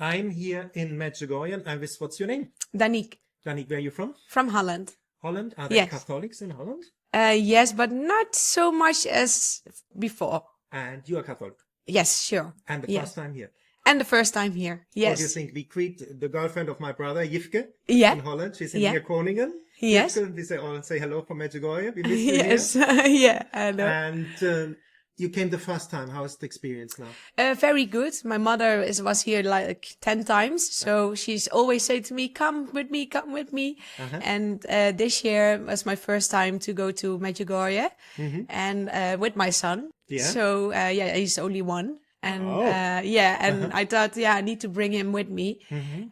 I'm here in Medjugorje. What's your name? Danique. Danique, where are you from? From Holland. Holland? Are there Yes. Catholics in Holland? Yes, but not so much as before. And you are Catholic? Yes, sure. And the first time here? And the first time here, yes. What do you think? We greet the girlfriend of my brother, Yifke, Yeah. in Holland. She's in Yeah. here, Groningen. Yes. Yifke, we say hello from Medjugorje. We miss you Yes, here. yeah, I know. And you came the first time. How is the experience now? Very good. My mother was here like 10 times. So she's always said to me, come with me, come with me. Uh-huh. And this year was my first time to go to Medjugorje and with my son. Yeah. So he's only one. And Oh. I thought, I need to bring him with me.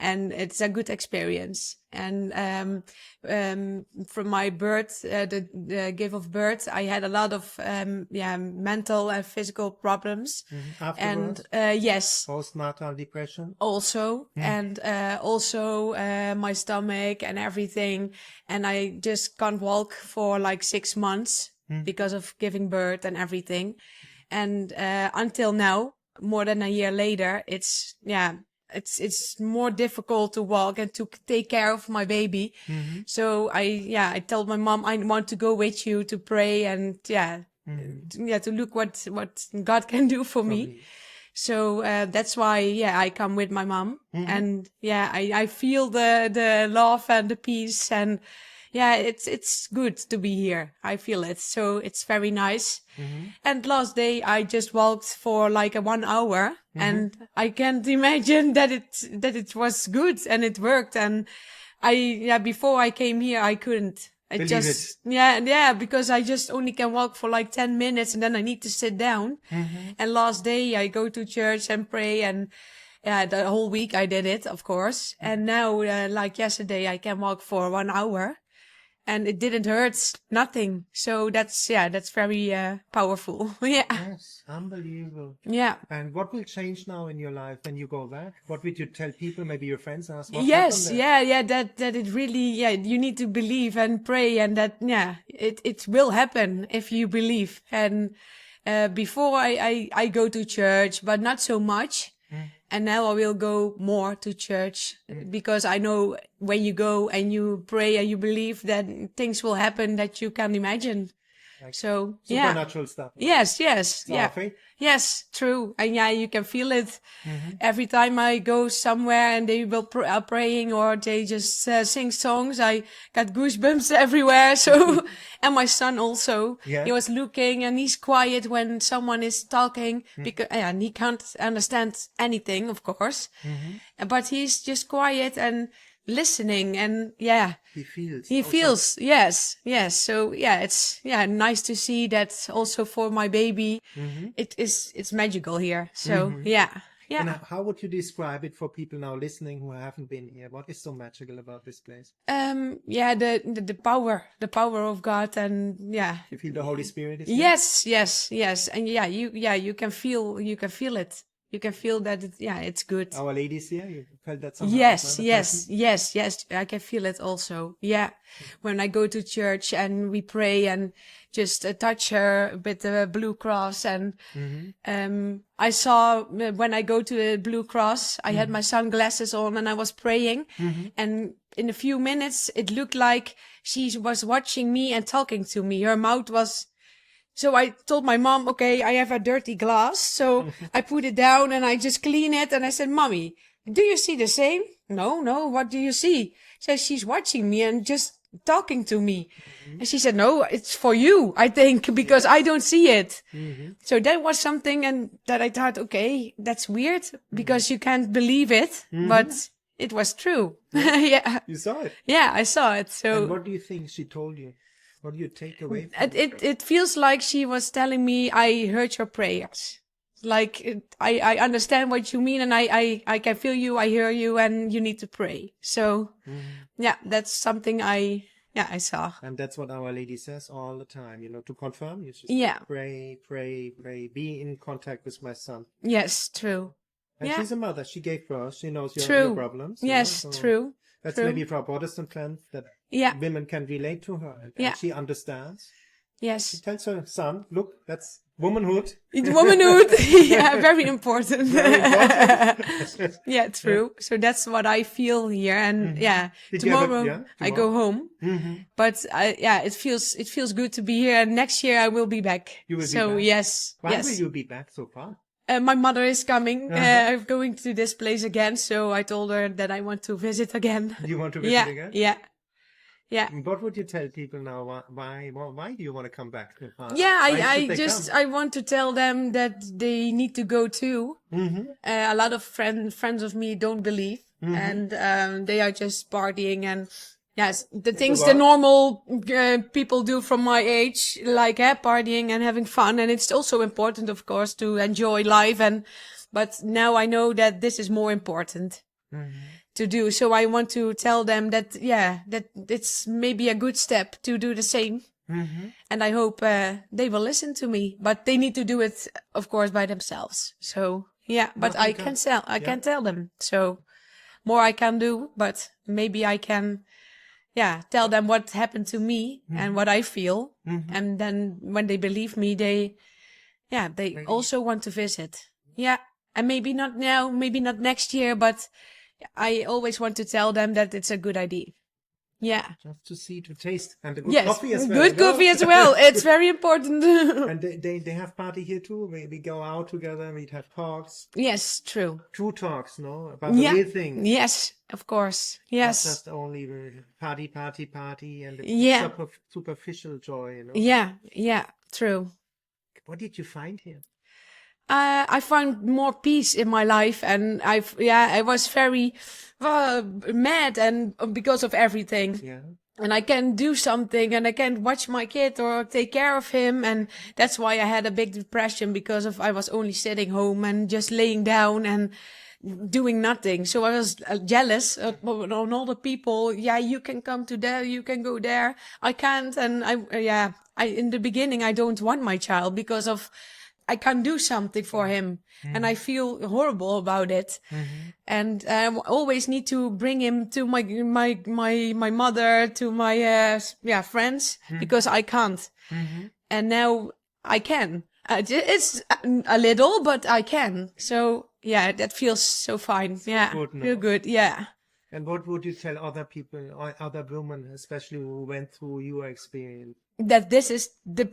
And it's a good experience. And from my birth, the gift of birth, I had a lot of mental and physical problems. Afterwards? And yes, Postnatal depression? also, and also my stomach and everything. And I just can't walk for like 6 months because of giving birth and everything. And until now, more than a year later, it's more difficult to walk and to take care of my baby. So I told my mom, I want to go with you to pray and to look what God can do for me. So that's why I come with my mom. And I feel the love and the peace, and it's good to be here. I feel it. So it's very nice. And last day I just walked for like 1 hour, and I can't imagine that it was good and it worked. And before I came here, I couldn't. Because I just only can walk for like 10 minutes and then I need to sit down. And last day I go to church and pray, and the whole week I did it, of course. And now, like yesterday, I can walk for 1 hour. And it didn't hurt, nothing. So that's very powerful. Yes, unbelievable. Yeah. And what will change now in your life when you go back? What would you tell people, maybe your friends, ask what Yes, happened there? that it really, you need to believe and pray, and that, it will happen if you believe. And before I go to church, but not so much. And now I will go more to church because I know when you go and you pray and you believe that things will happen that you can imagine. Like supernatural supernatural stuff. Yes, Faith? Yes, true. And you can feel it every time I go somewhere and they will are praying or they just sing songs. I got goosebumps everywhere. So, and my son also, he was looking and he's quiet when someone is talking because and he can't understand anything, of course. But he's just quiet and listening, and he feels yes. So it's nice to see that also for my baby. It's magical here. So And how would you describe it for people now listening who haven't been here? What is so magical about this place? The power of God, and You feel the Holy Spirit is yes, and you can feel it. You can feel that it's good. Our ladies here, you felt that somehow? Yes. I can feel it also. Yeah. When I go to church and we pray and just touch her with the Blue Cross, and I saw when I go to the Blue Cross, I had my sunglasses on and I was praying, and in a few minutes it looked like she was watching me and talking to me. Her mouth was. So I told my mom, okay, I have a dirty glass. So I put it down and I just clean it. And I said, Mommy, do you see the same? No. What do you see? So she's watching me and just talking to me. And she said, no, it's for you, I think, because I don't see it. So that was something, and that I thought, okay, that's weird because you can't believe it, but it was true. You saw it? Yeah, I saw it. So. And what do you think she told you? What do you take away from it? It feels like she was telling me, I heard your prayers. Like, I understand what you mean, and I can feel you, I hear you, and you need to pray. So, that's something I saw. And that's what Our Lady says all the time, to confirm. You just pray, be in contact with my son. Yes, true. And she's a mother. She gave birth. She knows your problems. Yes, true. That's maybe for a Protestant friend that women can relate to her. And she understands. Yes. He tells her son, look, that's womanhood. Womanhood. Yeah, very important. Very important. Yeah, true. So that's what I feel here. And tomorrow I go home. But it feels good to be here. And next year I will be back. You will so be back. yes. Why yes. will you be back so far? My mother is coming. I'm going to this place again. So I told her that I want to visit again. You want to visit again? Yeah. Yeah. What would you tell people now? Why do you want to come back? I want to tell them that they need to go too. A lot of friends of me don't believe, and they are just partying and the things the normal people do from my age, like partying and having fun. And it's also important, of course, to enjoy life. But now I know that this is more important. To do. So I want to tell them that, that it's maybe a good step to do the same. And I hope they will listen to me, but they need to do it, of course, by themselves. So, but I can tell them. So more I can do, but maybe I can, tell them what happened to me and what I feel. And then when they believe me, they also want to visit. Yeah. And maybe not now, maybe not next year, but I always want to tell them that it's a good idea. Yeah. Just to see, to taste, and the good coffee as well. Good coffee as well. It's very important. And they have party here too. We go out together. We have talks. Yes, true. True talks, no, about the real thing. Yes, of course. Yes. Not just only party, and the superficial joy, you know. Yeah, true. What did you find here? I found more peace in my life, and I was very mad and because of everything. Yeah. And I can do something, and I can watch my kid or take care of him, and that's why I had a big depression, because I was only sitting home and just laying down and doing nothing. So I was jealous on all the people. Yeah, you can come to there, you can go there. I can't, and I in the beginning I don't want my child because of I can't do something for him, and I feel horrible about it. And I always need to bring him to my mother, to my friends, because I can't. And now I can. It's a little, but I can. So that feels so fine. Yeah, feel good. Yeah. And what would you tell other people, or other women, especially who went through your experience? That this is the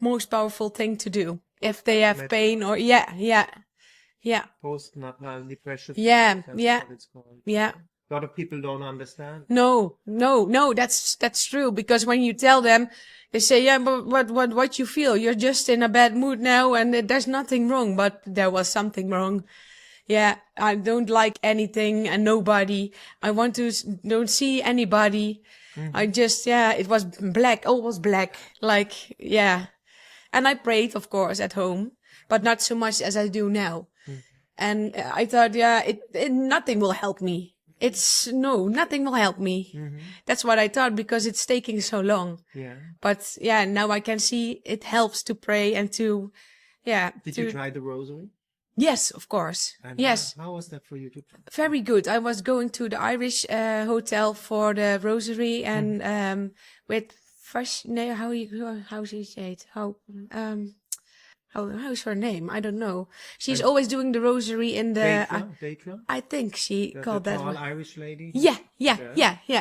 most powerful thing to do if they have pain or postnatal depression. Yeah. What it's called. Yeah. A lot of people don't understand. No, that's true, because when you tell them, they say, but what you feel? You're just in a bad mood now, and there's nothing wrong, but there was something wrong. Yeah, I don't like anything and nobody. I don't see anybody. I just, it was black, almost black. And I prayed, of course, at home, but not so much as I do now. And I thought, nothing will help me. Nothing will help me. That's what I thought, because it's taking so long. Yeah. But now I can see it helps to pray and to, Did you try the rosary? Yes, of course. And yes. How was that for you? Very good. I was going to the Irish hotel for the rosary, and with first name, how she say it? How's her name? I don't know. She's always doing the rosary in the. Deitra? I think she called that one. Irish lady. Yeah.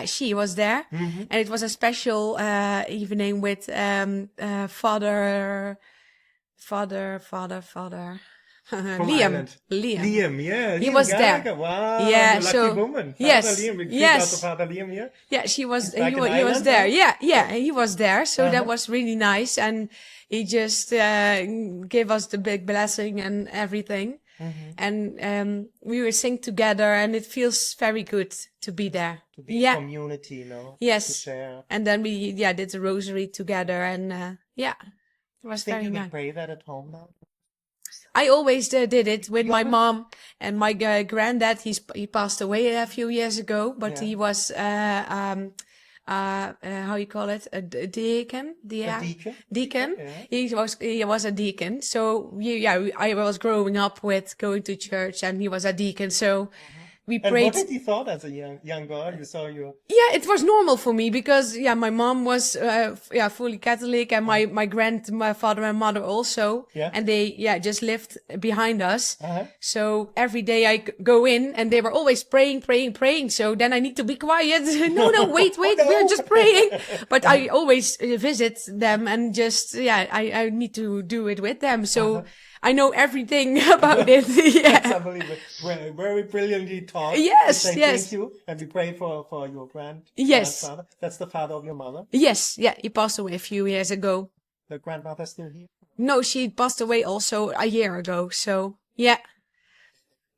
She was there, and it was a special evening with Father. Liam, yeah. He was there. Wow, yeah, lucky woman. Yes. Father Liam here. Yeah, he was Island, there. Yeah, he was there. So that was really nice, and he just gave us the big blessing and everything. And we were sing together, and it feels very good to be there. To be in community, you know. Yes. To share. And then we did the rosary together, and it was very nice. Think you can pray that at home now? I always did it with my mom and my granddad. He passed away a few years ago, but he was how you call it, a deacon? Deacon. Yeah. He was a deacon. So I was growing up with going to church, and he was a deacon. So we And prayed. what did you thought as a young girl? You saw your... Yeah, it was normal for me because my mom was fully Catholic, and my grandfather and mother also, and they just lived behind us. So every day I go in, and they were always praying. So then I need to be quiet. No, wait, we're just praying. But I always visit them, and just I need to do it with them. So. I know everything about it. That's unbelievable. Very brilliantly taught. Yes. Thank you. And we pray for your grandfather. That's the father of your mother? Yes. Yeah. He passed away a few years ago. The grandmother still here? No, she passed away also a year ago. So, yeah.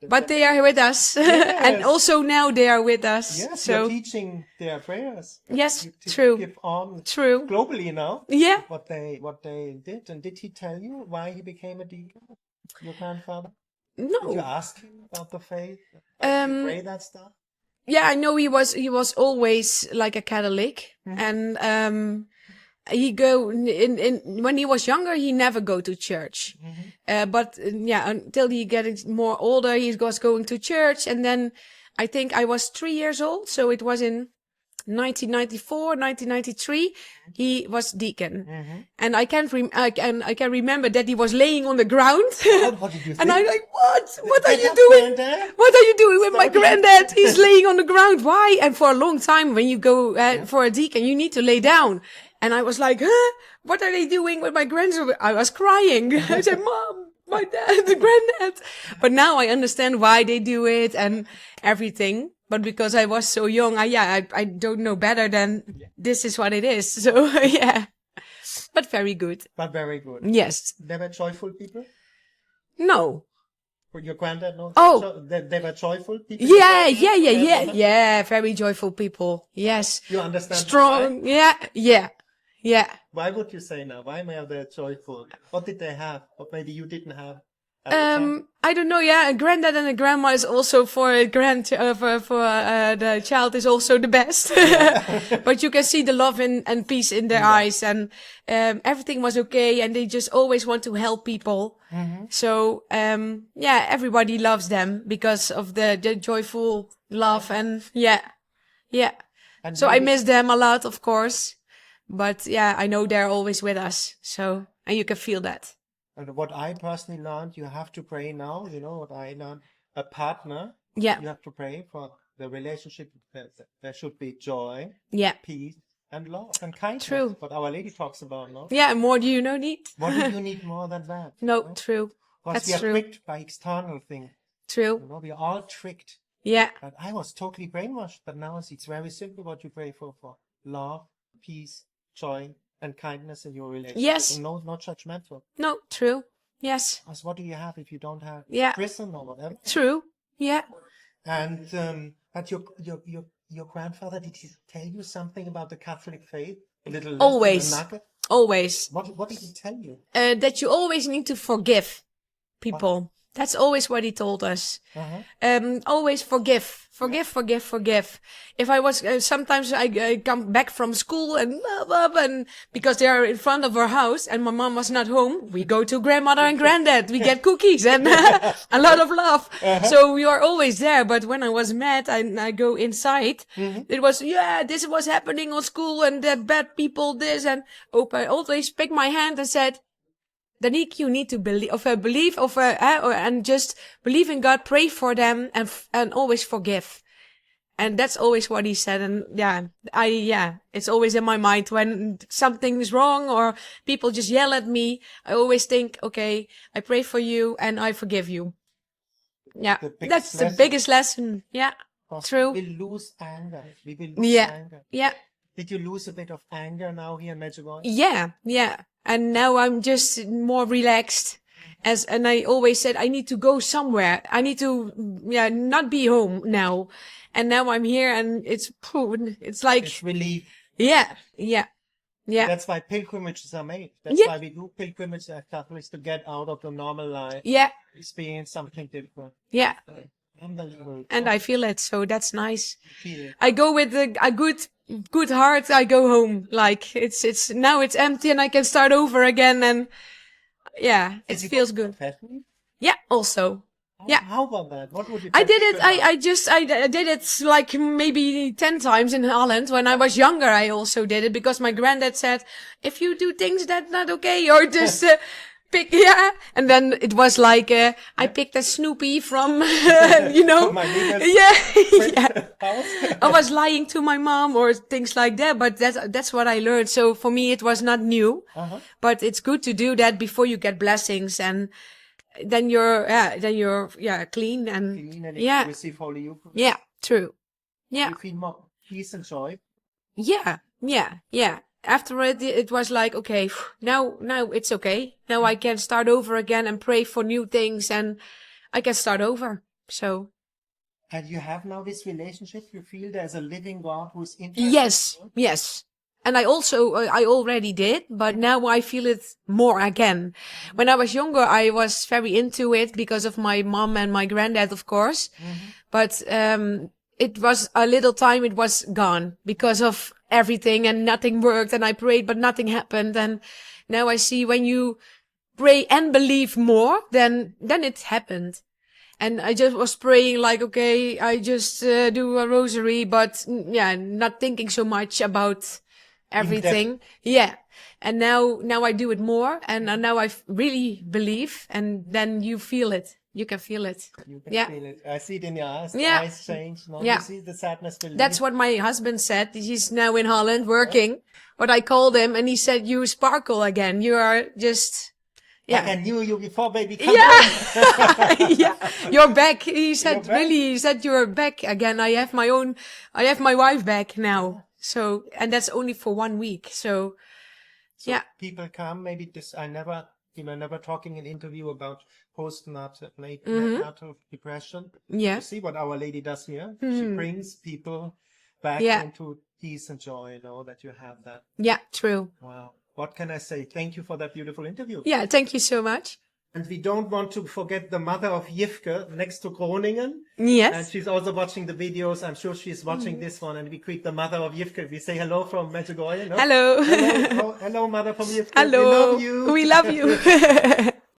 But they are with us. Yes. And also now they are with us. Yes, so you're teaching their prayers. Yes, true. Give on true. Globally now. Yeah. What they did. And did he tell you why he became a deacon? Your grandfather? No. Did you ask him about the faith? Pray that stuff? Yeah, I know he was always like a Catholic. Mm-hmm. And when he was younger, he never go to church. Mm-hmm. But until he gets more older, he was going to church. And then I think I was 3 years old. So it was in 1994, 1993, he was deacon. Mm-hmm. And I can remember that he was laying on the ground. What did you think? And I'm like, what are you doing? What are you doing with my granddad? He's laying on the ground. Why? And for a long time, when you go for a deacon, you need to lay down. And I was like, what are they doing with my grandson? I was crying. I said, Mom, my dad, the granddad. But now I understand why they do it and everything. But because I was so young, I don't know better than this is what it is. So, yeah. But very good. But very good. Yes. They were joyful people? No. For your granddad, no? Oh. They were joyful people? Yeah. Very joyful people. Yes. You understand? Strong. Why? Yeah. Why would you say now? Why were they joyful? What did they have? What maybe you didn't have? I don't know. Yeah, a granddad and a grandma is also for a the child is also the best. But you can see the love and peace in their eyes, and everything was okay, and they just always want to help people. Mm-hmm. So everybody loves them because of the joyful love, and And so I miss them a lot, of course, but I know they're always with us. So and you can feel that. And what I personally learned, you have to pray now. You know what I learned? A partner. Yeah. You have to pray for the relationship. There should be joy, peace, and love and kindness. True. What Our Lady talks about, no? Yeah, and more do you need? What do you need more than that? No, right? True. Because we are tricked by external things. True. You know, we are all tricked. Yeah. But I was totally brainwashed. But now it's very simple what you pray for love, peace, joy, and kindness in your relationship. Yes. And not judgmental. No, true. Yes. Because what do you have if you don't have prison or whatever? True. Yeah. And but your grandfather, did he tell you something about the Catholic faith? A little always. Always. What did he tell you? That you always need to forgive people. What? That's always what he told us. Uh-huh. Always forgive. If I was, sometimes I come back from school and because they are in front of our house and my mom was not home, we go to grandmother and granddad. We get cookies and a lot of love. Uh-huh. So we are always there. But when I was mad, I go inside. Mm-hmm. It was, this was happening on school and that bad people, this and I always picked my hand and said, Danique, you need to believe, and just believe in God, pray for them, and always forgive. And that's always what he said. And it's always in my mind when something is wrong or people just yell at me. I always think, okay, I pray for you and I forgive you. Yeah, that's the biggest lesson. Yeah, true. We will lose anger. Anger. Yeah. Did you lose a bit of anger now here in Medjugorje? Yeah. And now I'm just more relaxed. And I always said, I need to go somewhere. I need to, not be home now. And now I'm here and it's like. It's relief. Yeah. That's why pilgrimages are made. That's why we do pilgrimages as Catholics to get out of the normal life. Yeah. Experience something different. Yeah. Unbelievable. And I feel it. So that's nice. I go with a good heart. I go home. Like it's now it's empty and I can start over again. And it feels good. Confession? Yeah. Also. Yeah. How about that? What would you? I did it. testify about? I did it like maybe 10 times in Holland. When I was younger, I also did it because my granddad said, if you do things that's not okay, or just pick, And then it was like, I picked a Snoopy from, From my neighbor's yeah. house. I was lying to my mom or things like that, but that's what I learned. So for me, it was not new, but it's good to do that before you get blessings, and then you're clean and Clean and yeah. receive Holy Eucharist. Yeah, true. Yeah. You feel more peace and joy. Yeah. After it was like, okay, now it's okay. Now I can start over again and pray for new things, and I can start over. So And you have now this relationship. You feel there's a living God who's interested. yes. And I already did, but now I feel it more again. When I was younger, I was very into it because of my mom and my granddad, of course. But, it was a little time, it was gone because of everything, and nothing worked, and I prayed, but nothing happened. And now I see when you pray and believe more, then it happened. And I just was praying like, okay, I just do a rosary, but not thinking so much about everything. Yeah. And now I do it more, and now I really believe, and then you feel it. You can feel it. You can feel it. I see it in your eyes. The Yeah. eyes change. No? Yeah. You see the sadness will That's leave. what my husband said. He's now in Holland working. But I called him and he said, you sparkle again. You are just, Like I knew you before, baby. Come on. yeah, you're back. He said, You're back? really, he said, you're back again. I have my wife back now. So, and that's only for 1 week. So yeah. People come, maybe never talking in interview about postnatal depression. Yeah. You see what Our Lady does here? She brings people back Yeah. into peace and joy, that you have that. Yeah, true. Wow. What can I say? Thank you for that beautiful interview. Yeah, thank you so much. And we don't want to forget the mother of Yivke next to Groningen. Yes. And she's also watching the videos. I'm sure she's watching this one. And we greet the mother of Yivke. We say hello from Medjugorje. No? Hello. Hello, mother from Yivke. Hello. We love you. We love you.